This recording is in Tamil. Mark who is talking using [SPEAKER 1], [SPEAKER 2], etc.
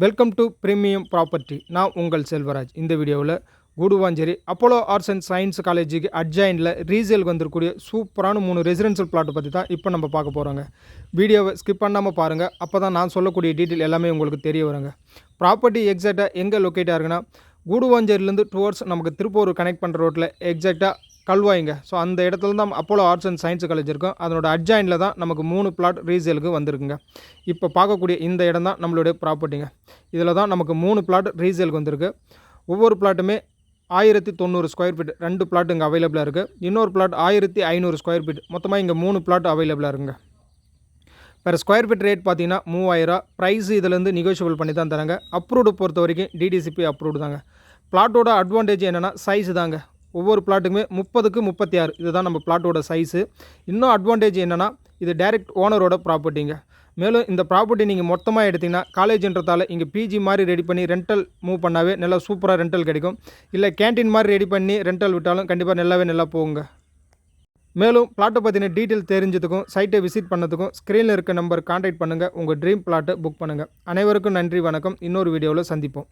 [SPEAKER 1] Welcome to premium property. நான் உங்கள் செல்வராஜ். இந்த வீடியோவில் Guduvanchery Apollo arts and science காலேஜுக்கு அட்ஜாயினில் ரீசேலுக்கு வந்திருக்கக்கூடிய சூப்பரான 3 ரெசிடென்ஷியல் பிளாட்டை பற்றி தான் இப்போ நம்ம பார்க்க போகிறோங்க. வீடியோவை ஸ்கிப் பண்ணாமல் பாருங்கள். அப்போ தான் நான் சொல்லக்கூடிய டீட்டெயில் எல்லாமே உங்களுக்கு தெரிய வருங்க. ப்ராப்பர்ட்டி எக்ஸாக்டாக எங்கே லொக்கேட்டாக இருக்குன்னா, கூடுவாஞ்சேரியிலேருந்து டுவர்ட்ஸ் நமக்கு திருப்பூர் கனெக்ட் பண்ணுற ரோட்டில் எக்ஸாக்டாக கல்வாய்ங்க. ஸோ அந்த இடத்துல தான் Apollo arts and science college இருக்கும். அதனோட அட்ஜாயினில் தான் நமக்கு 3 பிளாட் ரீசேலுக்கு வந்திருக்குங்க. இப்போ பார்க்கக்கூடிய இந்த இடம் தான் நம்மளுடைய ப்ராப்பர்ட்டிங்க. இதில் தான் நமக்கு 3 பிளாட் ரீசேலுக்கு வந்திருக்கு. ஒவ்வொரு பிளாட்டுமே 1090 ஸ்கொயர் ஃபீட் 2 பிளாட் இங்கே அவைலபிளாக இருக்குது. இன்னொரு பிளாட் 1500 ஸ்கொயர் ஃபீட். மொத்தமாக இங்கே 3 பிளாட் அவைலபிளாக இருக்குங்க. வேறு ஸ்கொயர் ஃபீட் ரேட் பார்த்தீங்கன்னா 3000. ப்ரைஸ் இதிலேருந்து நெகோஷியபிள் பண்ணி தான் தராங்க. அப்ரூவ்டு பொறுத்த வரைக்கும் டிடிசிபி அப்ரூவ்டு தாங்க. பிளாட்டோட அட்வான்டேஜ் என்னென்னா சைஸு தாங்க. ஒவ்வொரு பிளாட்டுக்குமே 30க்கு 36 இதுதான் நம்ம பிளாட்டோட சைஸு. இன்னும் அட்வான்டேஜ் என்னென்னா இது டைரக்ட் ஓனரோட ப்ராப்பர்ட்டிங்க. மேலும் இந்த ப்ராப்பர்ட்டி நீங்கள் மொத்தமாக எடுத்திங்கன்னா காலேஜ்ன்றதால இங்கே பிஜி மாதிரி ரெடி பண்ணி ரெண்டல் மூவ் பண்ணாவே நல்லா சூப்பராக ரெண்டல் கிடைக்கும். இல்லை கேன்டீன் மாதிரி ரெடி பண்ணி ரெண்டல் விட்டாலும் கண்டிப்பாக நல்லா போகுங்க. மேலும் பிளாட்டை பற்றின டீட்டெயில் தெரிஞ்சதுக்கும் சைட்டை விசிட் பண்ணதுக்கும் ஸ்க்ரீனில் இருக்க நம்பர் கான்டாக்ட் பண்ணுங்கள். உங்கள் ட்ரீம் பிளாட்டை புக் பண்ணுங்கள். அனைவருக்கும் நன்றி, வணக்கம். இன்னொரு வீடியோவில் சந்திப்போம்.